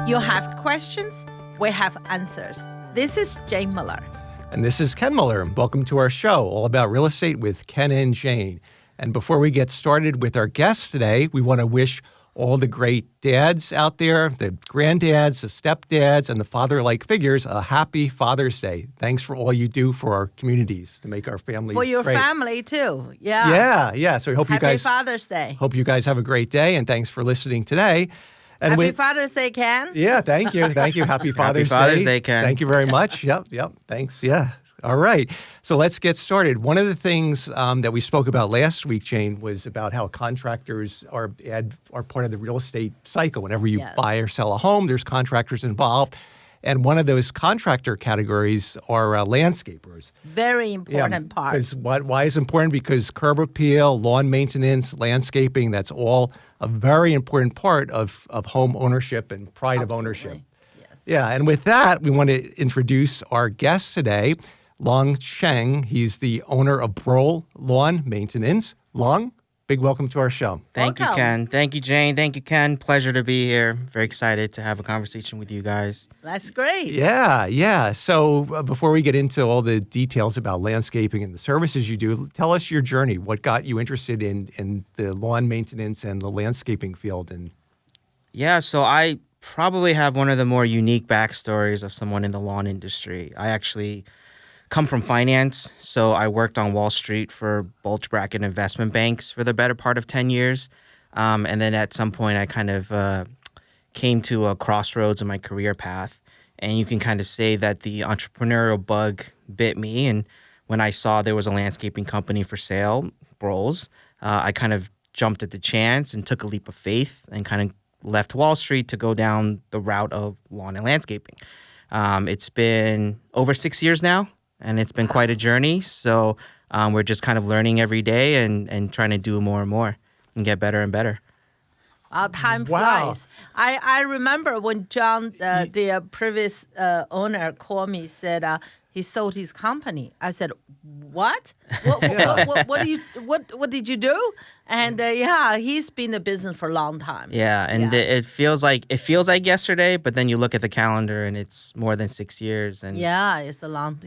You have questions, we have answers. This is Jane Miller. And this is Ken Miller. Welcome to our show, all about real estate with Ken and Jane. And before we get started with our guests today, we want to wish all the great dads out there, the granddads, the stepdads, and the father-like figures a happy Father's Day. Thanks for all you do for our communities to make our families For your great. family, too. Yeah. So we hope Happy you guys Father's Day. hope you guys have a great day, and thanks for listening today. And Happy Father's Day, Ken. Yeah, thank you. Happy Father's Day. Happy Father's Day, Ken. Thank you very much. Yep. Thanks. Yeah. All right. So let's get started. One of the things that we spoke about last week, Jane, was about how contractors are part of the real estate cycle. Whenever you buy or sell a home, there's contractors involved. And one of those contractor categories are landscapers. Very important part. Why is it important? Because curb appeal, lawn maintenance, landscaping, that's all a very important part of home ownership and pride of ownership. Yes. Yeah, and with that, we want to introduce our guest today, Long Cheng. He's the owner of Broehl Lawn Maintenance. Long, big welcome to our show. Thank you, Ken. Thank you, Jane. Thank you, Ken. Pleasure to be here. Very excited to have a conversation with you guys. That's great. Yeah. So before we get into all the details about landscaping and the services you do, tell us your journey. What got you interested in the lawn maintenance and the landscaping field? Yeah, so I probably have one of the more unique backstories of someone in the lawn industry. I actually come from finance, so I worked on Wall Street for bulge bracket investment banks for the better part of 10 years. And then at some point, I kind of came to a crossroads in my career path. And you can kind of say that the entrepreneurial bug bit me. And when I saw there was a landscaping company for sale, Broehl's, I kind of jumped at the chance and took a leap of faith and kind of left Wall Street to go down the route of lawn and landscaping. It's been over 6 years now. And it's been quite a journey. So we're just kind of learning every day and trying to do more and more and get better and better. Time flies. I remember when John, the previous owner, called me, said he sold his company. I said, "What? What did you do?" And he's been in business for a long time. Yeah, and it feels like yesterday, but then you look at the calendar and it's more than 6 years. And it's a long.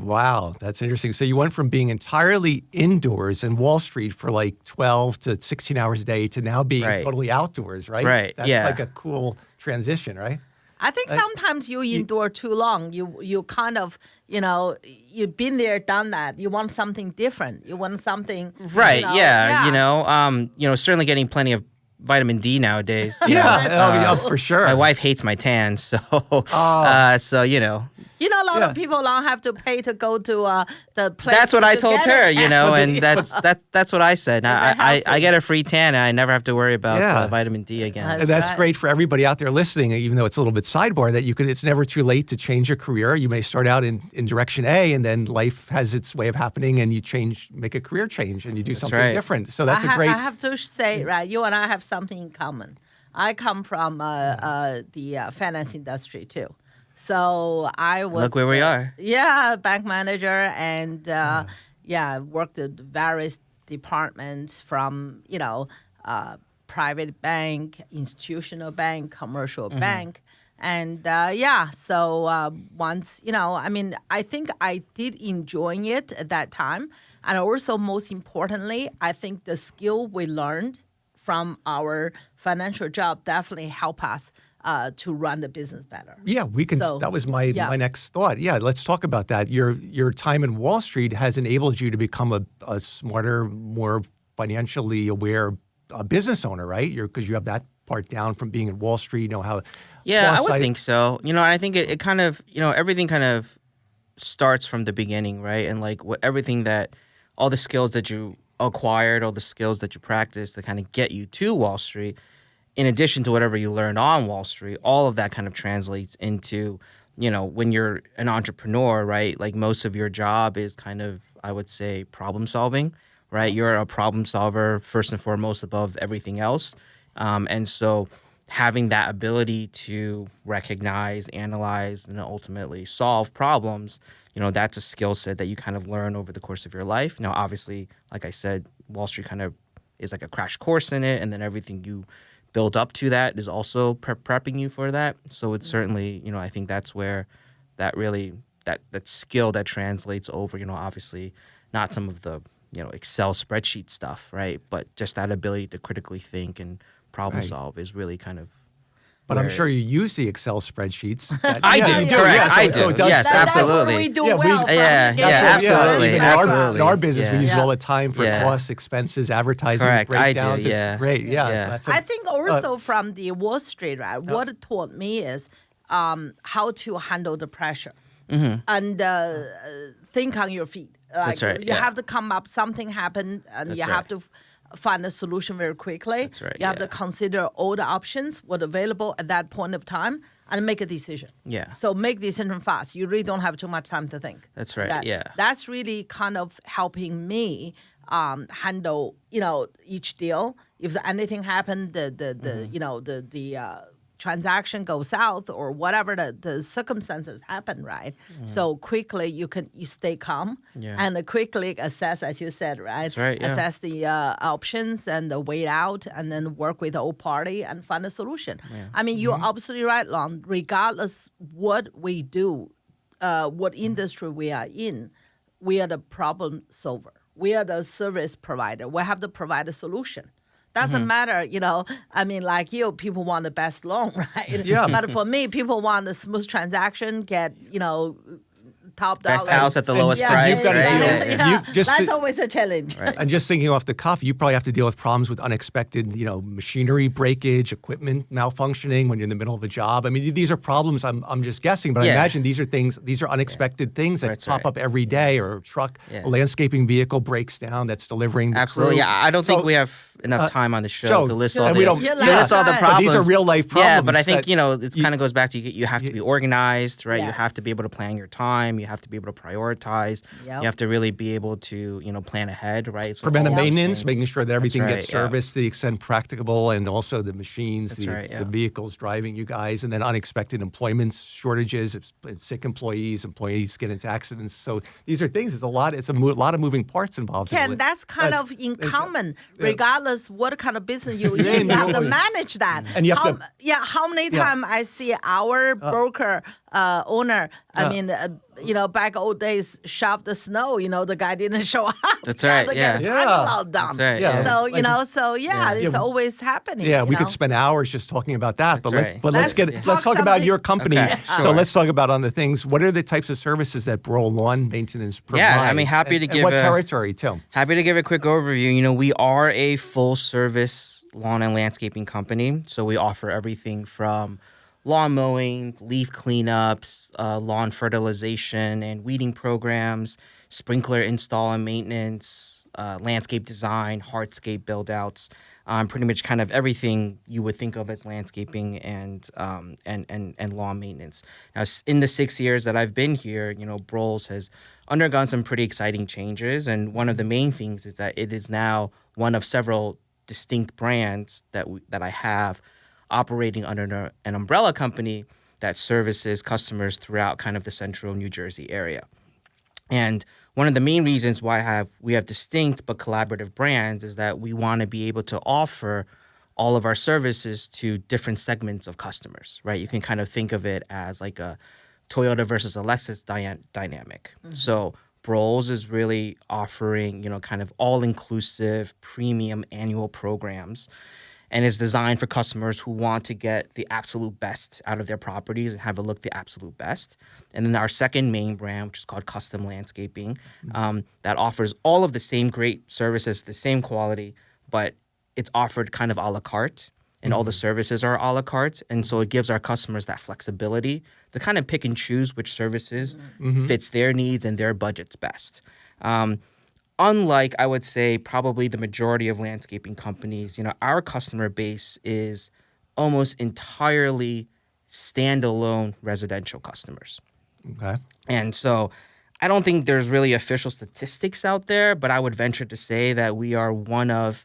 Wow, that's interesting. So you went from being entirely indoors in Wall Street for like 12 to 16 hours a day to now being totally outdoors, right? Right. That's like a cool transition, right? I think sometimes you endure too long. You kind of, you've been there, done that. You want something different. You want something. Right. Certainly getting plenty of vitamin D nowadays. For sure. My wife hates my tan, so a lot of people don't have to pay to go to the place. That's what I told her, and that's what I said. I get a free tan, and I never have to worry about vitamin D again. That's great for everybody out there listening, even though it's a little bit sidebar, that it's never too late to change your career. You may start out in direction A, and then life has its way of happening, and you make a career change, and you do something different. So that's I have to say, you and I have something in common. I come from the finance industry, too. So I was... Look where we are. Bank manager and, worked at various departments from, private bank, institutional bank, commercial bank. And, so once, I think I did enjoy it at that time. And also, most importantly, I think the skill we learned from our financial job definitely help us to run the business better. Yeah, we can. So, that was my next thought. Yeah, let's talk about that. Your time in Wall Street has enabled you to become a smarter, more financially aware business owner, right? Because you have that part down from being in Wall Street. You know how. Yeah, I would think so. I think it kind of, everything kind of starts from the beginning, right? And like all the skills that you acquired, all the skills that you practiced to kind of get you to Wall Street. In addition to whatever you learned on Wall Street, all of that kind of translates into, when you're an entrepreneur, right? Like most of your job is kind of, I would say, problem solving, right? You're a problem solver first and foremost above everything else. And so having that ability to recognize, analyze, and ultimately solve problems, that's a skill set that you kind of learn over the course of your life. Now, obviously, like I said, Wall Street kind of is like a crash course in it, and then everything you build up to that is also prepping you for that. So it's certainly, I think that's where that really that skill that translates over, obviously not some of the, Excel spreadsheet stuff, right? But just that ability to critically think and problem Right. solve is really kind of But I'm where- sure you use the Excel spreadsheets. I do, correct. Yeah, I so do. it does- Yes, That's what absolutely. we do Yeah, we- well. from Yeah, the yeah, get-go. absolutely, Even absolutely. in our business, we Yeah. use it Yeah. all the time for Yeah. costs, expenses, advertising, Correct. I do, breakdowns. yeah. It's great. Yeah. Yeah. So that's I think also from the Wall Street, right? What it taught me is how to handle the pressure and think on your feet. Like, That's right, You yeah. have to come up. Something happened, and That's you right. have to find a solution very quickly. That's right, You have yeah. to consider all the options, what available at that point of time, and make a decision. Yeah. So make decision fast. You really don't have too much time to think. That's right, yeah. That's really kind of helping me handle, each deal. If anything happened, the transaction goes south or whatever the circumstances happen, right? So quickly you stay calm Yeah. and quickly assess, as you said, right? That's right, yeah. Assess the options and wait out and then work with the whole party and find a solution. I mean, you're absolutely right, Lon. Regardless what we do, what industry we are in, we are the problem solver. We are the service provider. We have to provide a solution. Doesn't matter, I mean, like you, people want the best loan, right? Yeah. But for me, people want a smooth transaction, get, top dollar. Best house at the lowest Yeah, price, you've gotta right? deal- Yeah, yeah. you just- That's always a challenge. Right. And just thinking off the cuff, you probably have to deal with problems with unexpected, machinery breakage, equipment malfunctioning when you're in the middle of a job. I mean, these are problems. I'm just guessing, but I Yeah. imagine these are unexpected things that That's pop right. up every day. Or a truck, Yeah. a landscaping vehicle breaks down that's delivering. The Absolutely. crew. Yeah, I don't think So- we have enough time on the show so- to list and all we the don't- Yeah, to list all the but problems. these are real life Yeah, but I problems think that it kind of goes back to you have to be organized, right? Yeah. You have to be able to plan your time. You have to be able to prioritize. Yep. You have to really be able to plan ahead, right? So preventive all those maintenance, things. making sure that everything right, gets yeah. serviced to the extent practicable, and also the machines, That's right, yeah. the vehicles driving you guys, and then unexpected employment shortages, sick employees get into accidents. So these are things. It's a lot. It's a lot of moving parts involved. in Ken, it. that's kind of in common, regardless what kind of business you're in. Yeah, You have to always- manage that. And you have to- how many Yeah. times I see our broker owner, back old days, shove the snow, the guy didn't show up. That's You have right, to get yeah. the parking Yeah. lot done. That's right, Yeah. yeah. So, Like- it's Yeah. always happening. Yeah, we you could know? spend hours just talking about that. But That's let's right. but let's Let's get talk let's talk about something- your company. Okay, So sure. let's talk about on the things. What are the types of services that Broehl Lawn Maintenance provides? Yeah, I mean, happy And- to and give what a- territory too. Happy to give a quick overview. We are a full service lawn and landscaping company. So we offer everything from lawn mowing, leaf cleanups, lawn fertilization and weeding programs, sprinkler install and maintenance, landscape design, hardscape build outs, pretty much kind of everything you would think of as landscaping and lawn maintenance. Now, in the 6 years that I've been here, Broehl's has undergone some pretty exciting changes, and one of the main things is that it is now one of several distinct brands that I have operating under an umbrella company that services customers throughout kind of the central New Jersey area. And one of the main reasons why we have distinct but collaborative brands is that we want to be able to offer all of our services to different segments of customers, right? You can kind of think of it as like a Toyota versus a Lexus dynamic. So Broehl's is really offering, kind of all-inclusive premium annual programs, and is designed for customers who want to get the absolute best out of their properties and have it look the absolute best. And then our second main brand, which is called Custom Landscaping, that offers all of the same great services, the same quality, but it's offered kind of a la carte, and all the services are a la carte. And so it gives our customers that flexibility to kind of pick and choose which services fits their needs and their budgets best. Unlike, I would say, probably the majority of landscaping companies, our customer base is almost entirely standalone residential customers. Okay. And so I don't think there's really official statistics out there, but I would venture to say that we are one of,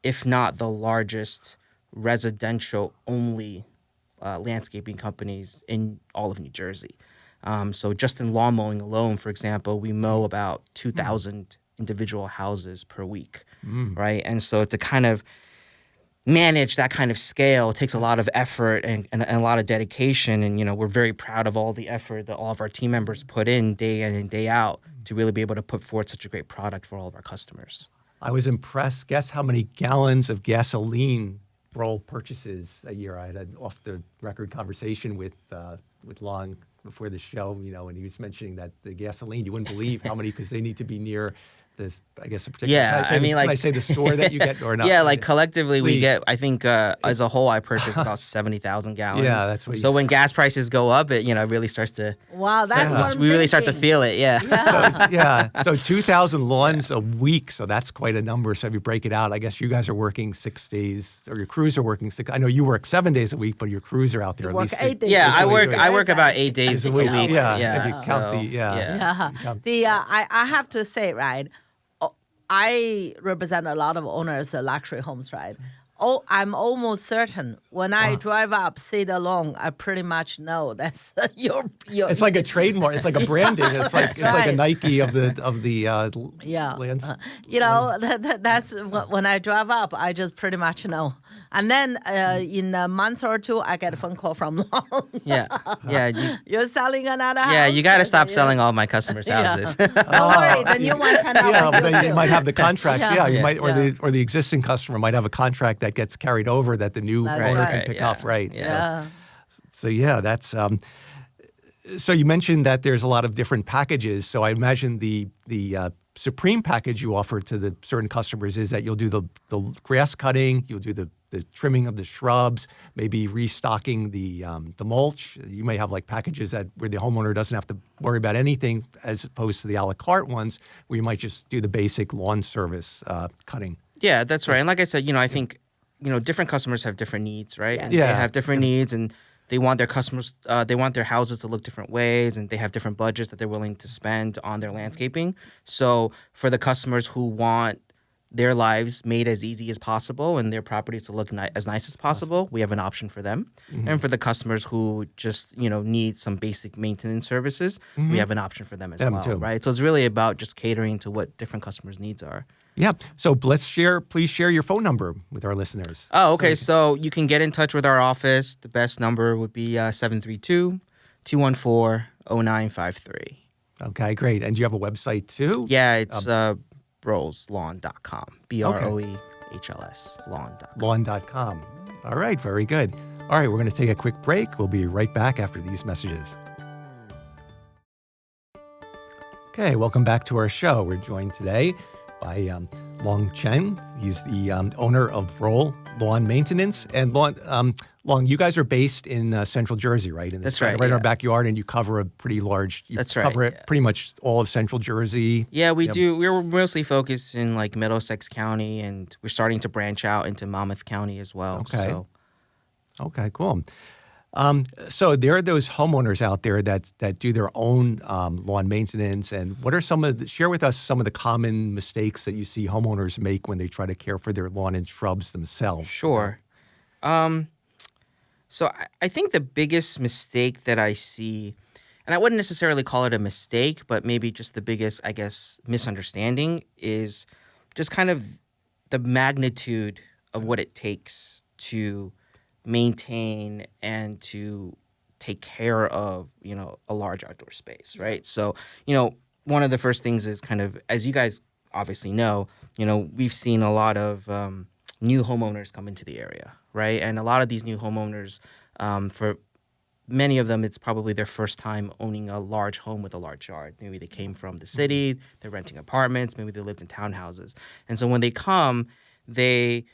if not the largest residential-only landscaping companies in all of New Jersey. So just in lawn mowing alone, for example, we mow about 2,000 individual houses per week, right? And so to kind of manage that kind of scale. It takes a lot of effort and a lot of dedication. And, we're very proud of all the effort that all of our team members put in and day out to really be able to put forth such a great product for all of our customers. I was impressed. Guess how many gallons of gasoline Broehl purchases a year? I had an off-the-record conversation with Long before the show, and he was mentioning that the gasoline, you wouldn't believe how many, because they need to be near this, I guess, a particular. Yeah, can I say the store that you get or not? Yeah, like collectively we get, I think as a whole, I purchase about 70,000 gallons. Yeah, that's what. So when gas prices go up, it really starts to. Wow, that's what I'm we really start to thinking. feel it. Yeah. So 2,000 lawns a week. So that's quite a number. So if you break it out, I guess you guys are working 6 days, or your crews are working 6. I know you work 7 days a week, but your crews are out there You at work least 8 days. Yeah, a week. I work about 8 days a week. Yeah, if you count so, the I have to say, right, I represent a lot of owners of luxury homes, right? Oh, I'm almost certain when I drive up, see the lawn, I pretty much know that's your. It's like a trademark. It's like a branding. It's like a right. Nike of the lands. That's when I drive up, I just pretty much know. And then in a month or two, I get a phone call from Long. Yeah. You're selling another house? Yeah, you got to stop selling all my customers' houses. Don't worry, the new ones are not. Yeah, but then you might have the contract. Yeah. Yeah, you Yeah. might, or the existing customer might have a contract that gets carried over that the new That's owner right. can pick up. Right. Yeah. So yeah, that's. So you mentioned that there's a lot of different packages. So I imagine the Supreme package you offer to the certain customers is that you'll do the grass cutting, you'll do the trimming of the shrubs, maybe restocking the mulch. You may have like packages where the homeowner doesn't have to worry about anything, as opposed to the a la carte ones where you might just do the basic lawn service cutting. Yeah, that's right. And like I said, I think, different customers have different needs, right? And Yeah. they have different needs, and they want their customers, they want their houses to look different ways, and they have different budgets that they're willing to spend on their landscaping. So for the customers who want their lives made as easy as possible and their properties to look as nice as possible, we have an option for them. And for the customers who just, need some basic maintenance services, we have an option for them as Them well, too. right? So it's really about just catering to what different customers' needs are. Yeah. So please share your phone number with our listeners. Oh, okay. So you can get in touch with our office. The best number would be 732-214-0953. Okay, great. And do you have a website too? Yeah, it's broehlslawn.com. BROEHLS lawn.com. Lawn.com. All right, very good. All right, we're going to take a quick break. We'll be right back after these messages. Okay, welcome back to our show. We're joined today by Long Cheng. He's the owner of Broehl Lawn Maintenance. And Long, you guys are based in Central Jersey, right? That's right, Right in our yeah. backyard, and you cover a pretty large. That's right, Cover yeah. pretty much all of Central Jersey. Yeah, we Yep. do. We're mostly focused in like Middlesex County, and we're starting to branch out into Monmouth County as well. Okay. So. Okay, cool. So there are those homeowners out there that do their own lawn maintenance. And what are share with us some of the common mistakes that you see homeowners make when they try to care for their lawn and shrubs themselves? Sure. So I think the biggest mistake that I see, and I wouldn't necessarily call it a mistake, but maybe just the biggest, I guess, misunderstanding is just kind of the magnitude of what it takes to maintain and to take care of, a large outdoor space, right? So, one of the first things is kind of, as you guys obviously know, we've seen a lot of new homeowners come into the area, right? And a lot of these new homeowners, for many of them, it's probably their first time owning a large home with a large yard. Maybe they came from the city, they're renting apartments, maybe they lived in townhouses. And so when they come, they,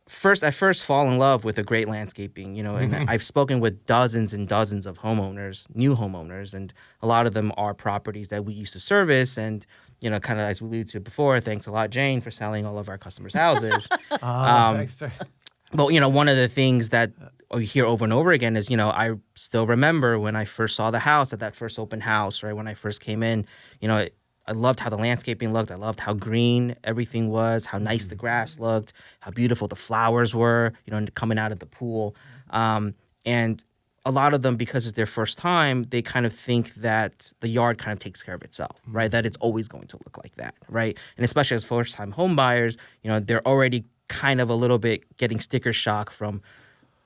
first fall in love with a great landscaping, and I've spoken with dozens and dozens of homeowners, new homeowners, and a lot of them are properties that we used to service. And, kind of as we alluded to before, thanks a lot, Jane, for selling all of our customers' houses. Thanks. But, one of the things that we hear over and over again is, I still remember when I first saw the house at that first open house, right? When I first came in, I loved how the landscaping looked. I loved how green everything was, how nice the grass looked, how beautiful the flowers were, coming out of the pool. And a lot of them, because it's their first time, they kind of think that the yard kind of takes care of itself, right? That it's always going to look like that, right? And especially as first-time home buyers, they're already kind of a little bit getting sticker shock from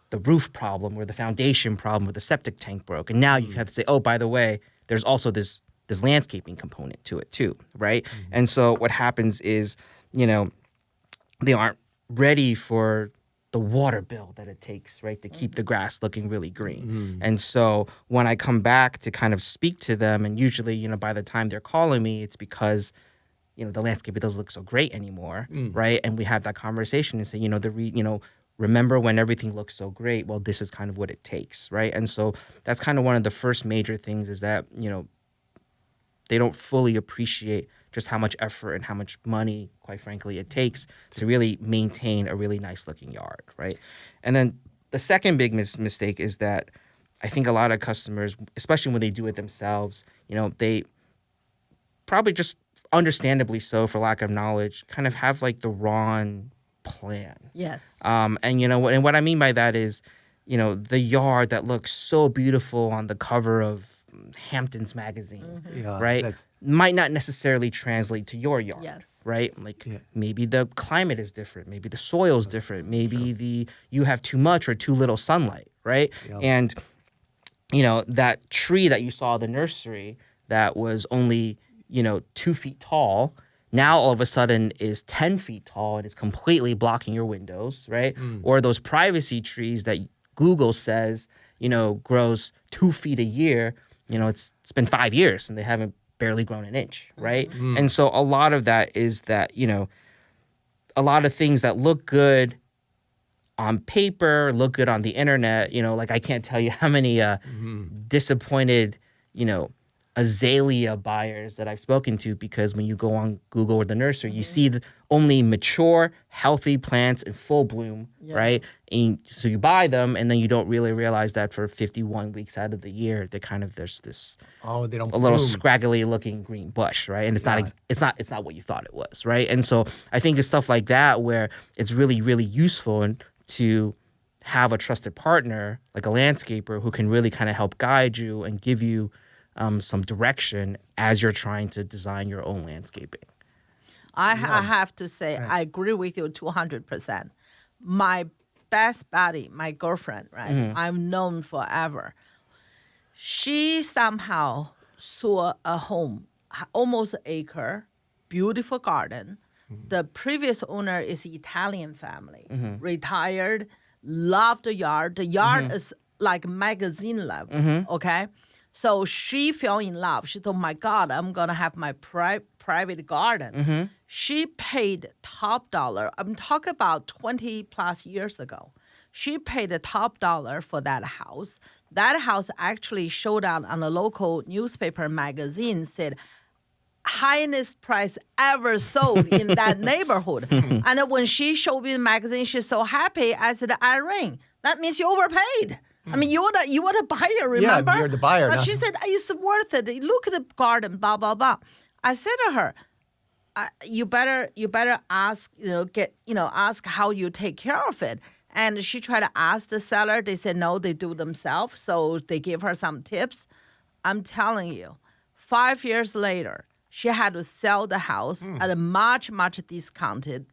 the roof problem or the foundation problem or the septic tank broke. And now you have to say, oh, by the way, there's also this landscaping component to it too, right? And so what happens is, they aren't ready for the water bill that it takes, right, to keep the grass looking really green. And so when I come back to kind of speak to them, and usually, by the time they're calling me, it's because, the landscape doesn't look so great anymore, right? And we have that conversation and say, remember when everything looks so great? Well, this is kind of what it takes, right? And so that's kind of one of the first major things is that, they don't fully appreciate just how much effort and how much money, quite frankly, it takes to really maintain a really nice looking yard, right? And then the second big mistake is that I think a lot of customers, especially when they do it themselves, they probably just understandably so for lack of knowledge, kind of have like the wrong plan. Yes. And and what I mean by that is, the yard that looks so beautiful on the cover of Hampton's magazine, right? Might not necessarily translate to your yard, Yes. right? Like maybe the climate is different, maybe the soil is different, maybe you have too much or too little sunlight, right? And that tree that you saw in the nursery that was only 2 feet tall, now all of a sudden is 10 feet tall and is completely blocking your windows, right? Or those privacy trees that Google says grows 2 feet a year. It's been 5 years and they haven't barely grown an inch, right? And so a lot of that is that, a lot of things that look good on paper, look good on the internet, like I can't tell you how many disappointed, azalea buyers that I've spoken to, because when you go on Google or the nursery, you see only mature, healthy plants in full bloom, right? And so you buy them, and then you don't really realize that for 51 weeks out of the year, there's this they don't a little bloom. scraggly looking green bush, right? And it's not what you thought it was, right? And so I think it's stuff like that where it's really, really useful to have a trusted partner like a landscaper who can really kind of help guide you and give you some direction as you're trying to design your own landscaping. I have to say, I agree with you 200%. My best buddy, my girlfriend, right? I've known forever. She somehow saw a home, almost an acre, beautiful garden. The previous owner is Italian family, retired, loved the yard. The yard is like magazine level, okay? So she fell in love. She thought, my God, I'm going to have my private garden. She paid top dollar. I'm talking about 20 plus years ago. She paid the top dollar for that house. That house actually showed out on a local newspaper magazine, said, highest price ever sold in that neighborhood. And when she showed me the magazine, she's so happy. I said, Irene, that means you overpaid. I mean, you were the buyer, remember? Yeah, you're the buyer. But she said, it's worth it. Look at the garden, blah, blah, blah. I said to her, you better ask, ask how you take care of it. And she tried to ask the seller. They said, no, they do themselves. So they gave her some tips. I'm telling you, 5 years later, she had to sell the house at a much, much discounted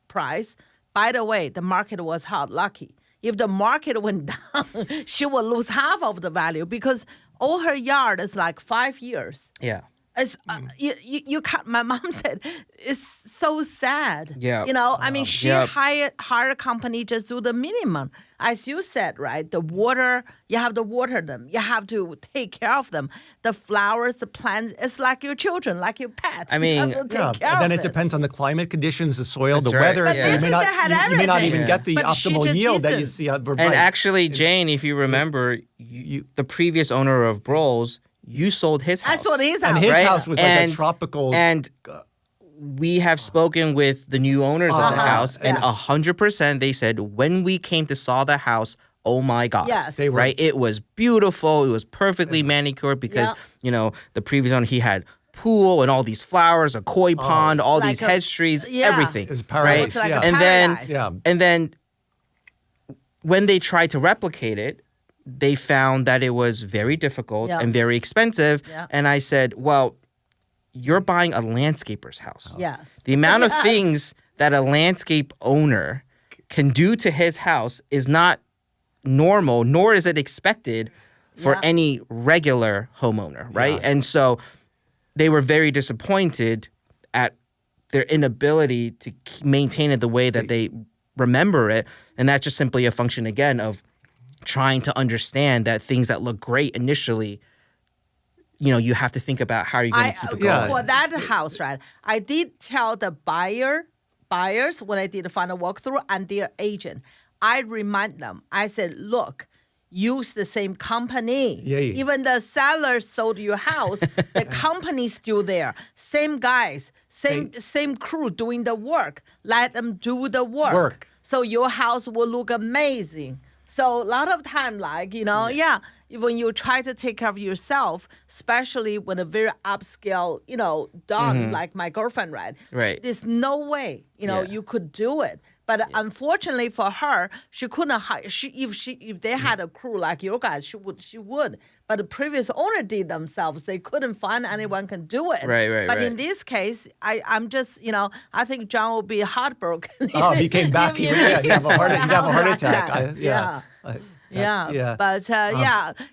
price. By the way, the market was hot, lucky. If the market went down, she would lose half of the value because all her yard is like 5 years. Yeah. It's you can't. My mom said it's so sad. Yeah. I mean, she hired a company just do the minimum, as you said, right? The water, you have to water them, you have to take care of them. The flowers, the plants, it's like your children, like your pet. I mean, you have to take care and then of it depends on the climate conditions, the soil, That's the right. weather. But So this you may is the had you may not everything. even get the But she optimal just yield that you isn't. see. And actually, Jane, if you remember, the previous owner of Broehl's, you sold his house. That's what his house. and his right? house was like And- a tropical. And we have spoken with the new owners of the house, and 100% they said when we came to saw the house, oh my God. Yes. They were- right? It was beautiful. It was perfectly manicured because, the previous owner, he had pool and all these flowers, a koi pond, all Like these a- hedge trees, yeah. everything. It was paradise. It's like yeah. a And then- paradise. yeah. And then when they tried to replicate it, they found that it was very difficult Yeah. and very expensive. Yeah. And I said, well, you're buying a landscaper's house. Yes. The amount of Yes. things that a landscape owner can do to his house is not normal, nor is it expected for Yeah. any regular homeowner, right? Yeah. And so they were very disappointed at their inability to maintain it the way that they remember it. And that's just simply a function, again, of trying to understand that things that look great initially, you have to think about how you're going to keep it Yeah. going. For that house, right? I did tell the buyers when I did the final walkthrough and their agent. I remind them. I said, look, use the same company. Yeah. Even the seller sold your house, the company's still there. Same guys, same crew doing the work. Let them do the work. So your house will look amazing. So a lot of time, when you try to take care of yourself, especially when a very upscale, done like my girlfriend, right? Right. There's no way, you could do it. But unfortunately for her, she couldn't hire. If they had a crew like your guys, she would. But the previous owner did themselves. They couldn't find anyone can do it. Right. But in this case, I'm just, I think John will be heartbroken. Oh, he came back. He'd have a heart Like attack. that. Yeah.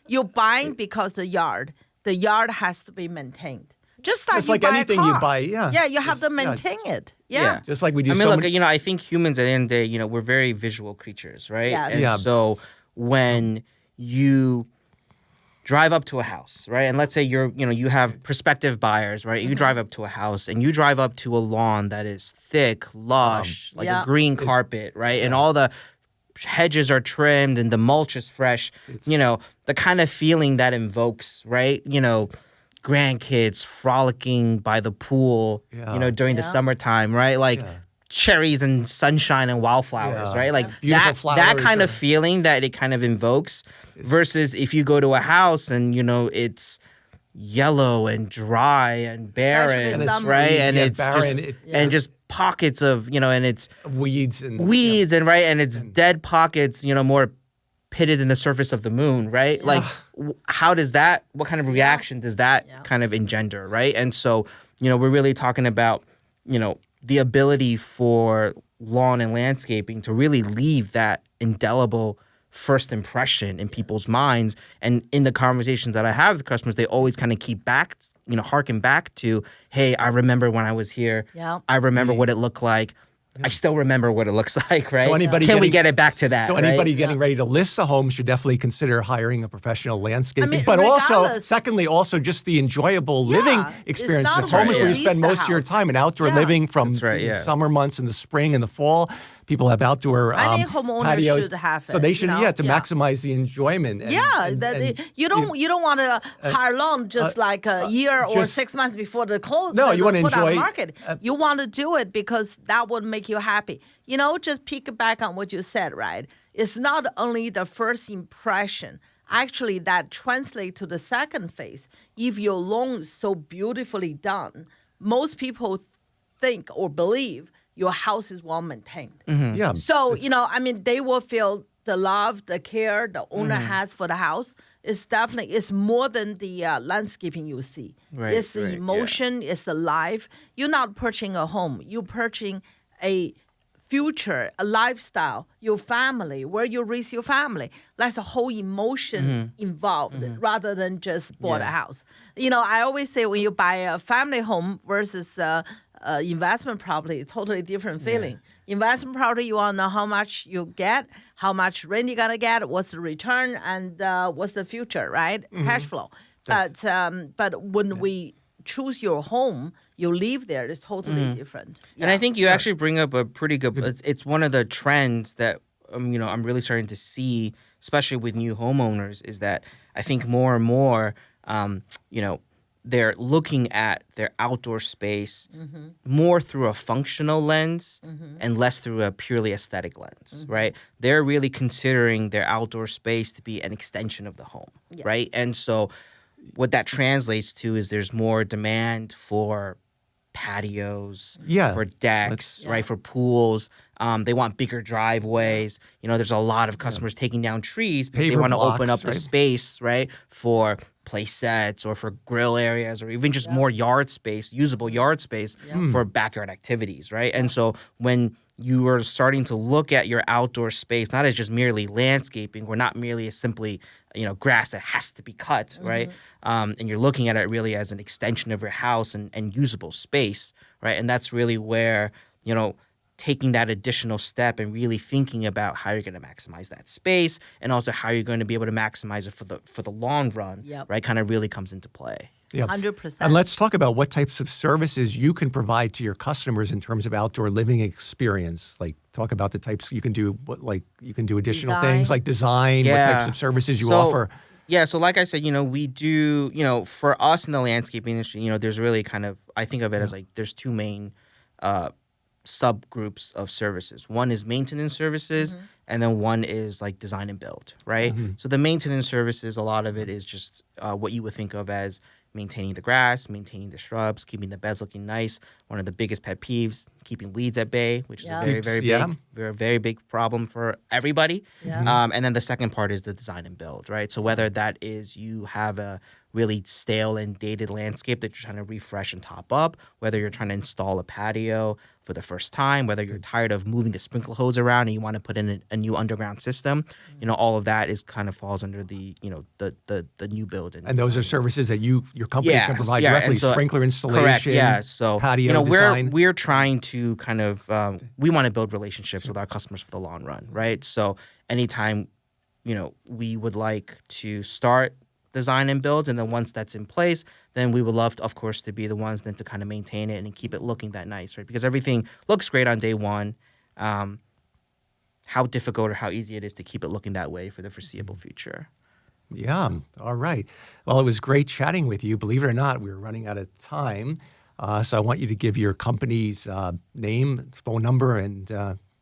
You're buying because the yard has to be maintained. Just Just like like you buy anything a car. you buy, yeah. Yeah, you have to maintain it. Yeah. Just like we do. I mean, so look, many- I think humans at the end of the day, we're very visual creatures, right? Yes. And Yeah. so when you drive up to a house, right? And let's say you have prospective buyers, right? You drive up to a house and you drive up to a lawn that is thick, lush, like Yeah. a green carpet, right? And all the hedges are trimmed and the mulch is fresh. The kind of feeling that invokes, right? Grandkids frolicking by the pool, Yeah. during the Yeah. summertime, right? Like Yeah. cherries and sunshine and wildflowers, Yeah. right? Like Beautiful that flowers kind of or- feeling that it kind of invokes versus if you go to a house and it's yellow and dry and barren, Especially it's summer. right? And Yeah, it's barren, just it- and just pockets of, and it's weeds and weeds and right and it's dead pockets, more pitted in the surface of the moon, right? Like how does that, what kind of reaction does that kind of engender, right? And so, we're really talking about, the ability for lawn and landscaping to really leave that indelible first impression in people's minds. And in the conversations that I have with customers, they always kind of keep back, harken back to, hey, I remember when I was here. Yeah. I remember what it looked like. I still remember what it looks like, right? So anybody Can we getting- get it back to that? So right? anybody getting ready to list a home should definitely consider hiring a professional landscaping. I mean, but also, regardless- secondly, also just the enjoyable living it's experience. not The home is when where you you spend lease the most of your house. time in outdoor Yeah. living from That's right, the yeah. summer months and the spring and the fall. People have outdoor Any homeowner patios. should have So it, they should, Yeah. maximize the enjoyment. And, You don't want to hire loan just like a year or just- 6 months before the close. No, you wanna put on enjoy- market. You want to do it because that would make you happy. Just piggyback on what you said, right? It's not only the first impression. Actually, that translates to the second phase. If your loan is so beautifully done, most people think or believe your house is well maintained. Yeah. So, they will feel the love, the care the owner has for the house is definitely, it's more than the landscaping you see. Right, It's the right, yeah. emotion, it's the life. You're not purchasing a home. You're purchasing a future, a lifestyle, your family, where you raise your family. That's a whole emotion involved rather than just bought a house. I always say when you buy a family home versus investment property, totally different feeling. Investment property, you want to know how much you get, how much rent you're going to get, what's the return, and what's the future, right? Cash flow. But when we choose your home, you live there, it's totally different. And I think you actually bring up a pretty good. It's one of the trends that I'm really starting to see, especially with new homeowners, is that I think more and more, they're looking at their outdoor space more through a functional lens and less through a purely aesthetic lens, right? They're really considering their outdoor space to be an extension of the home, right? And so what that translates to is there's more demand for patios, Yeah. for decks, right, for pools. They want bigger driveways. You know, there's a lot of customers taking down trees because they Paver want to open blocks, up the right? space, right, for play sets or for grill areas or even just more yard space, usable yard space for backyard activities, right? And so when you are starting to look at your outdoor space not as just merely landscaping or not merely as simply, you know, grass that has to be cut, right? And you're looking at it really as an extension of your house and usable space, right? And that's really where, you know, taking that additional step and really thinking about how you're going to maximize that space and also how you're going to be able to maximize it for the long run, right? Kind of really comes into play. Yeah. 100%. And let's talk about what types of services you can provide to your customers in terms of outdoor living experience. Like talk about the types you can do, you can do additional things like design, what types of services you offer. Yeah, so like I said, you know, we do, you know, for us in the landscaping industry, you know, there's really kind of, I think of it as like there's two main subgroups of services. One is maintenance services, and then one is like design and build, right? So the maintenance services, a lot of it is just what you would think of as maintaining the grass, maintaining the shrubs, keeping the beds looking nice. One of the biggest pet peeves, keeping weeds at bay, which is a very big problem for everybody. And then the second part is the design and build, right? So whether that is you have a really stale and dated landscape that you're trying to refresh and top up, whether you're trying to install a patio for the first time, whether you're tired of moving the sprinkler hose around and you want to put in a new underground system, you know, all of that is kind of falls under the, you know, the new build. And those are services that your company can provide directly, so, sprinkler installation, correct, yeah. So, patio you know, design. we're trying to kind of, we want to build relationships with our customers for the long run, right? So anytime, you know, we would like to start design and build, and then once that's in place, then we would love, of course, to be the ones then to kind of maintain it and keep it looking that nice, right? Because everything looks great on day one. How difficult or how easy it is to keep it looking that way for the foreseeable future. Yeah. All right. Well, it was great chatting with you. Believe it or not, we're running out of time. So I want you to give your company's name, phone number, and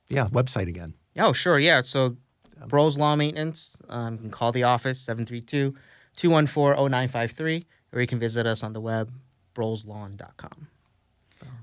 website again. Oh, sure. Yeah. So Broehl's Lawn Maintenance. You can call the office, 732-214-0953, or you can visit us on the web, broehlslawn.com.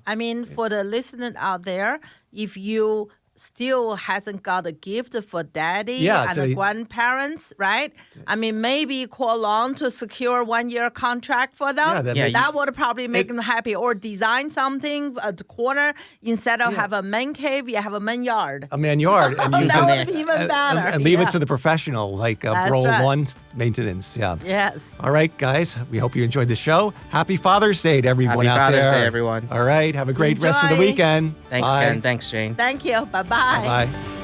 I mean, for the listener out there, if you still hasn't got a gift for daddy and the grandparents, right? I mean, maybe call along to secure 1-year contract for them. That would probably make them happy. Or design something at the corner. Instead of have a man cave, you have a man yard. A man yard. And use that would be even better. And leave it to the professional, like Broehl Lawn Maintenance. Yeah. Yes. All right, guys. We hope you enjoyed the show. Happy Father's Day to everyone out there. Happy Father's Day, everyone. All right. Have a great rest of the weekend. Thanks, Bye. Ken. Thanks, Jane. Thank you. Bye-bye. Bye-bye.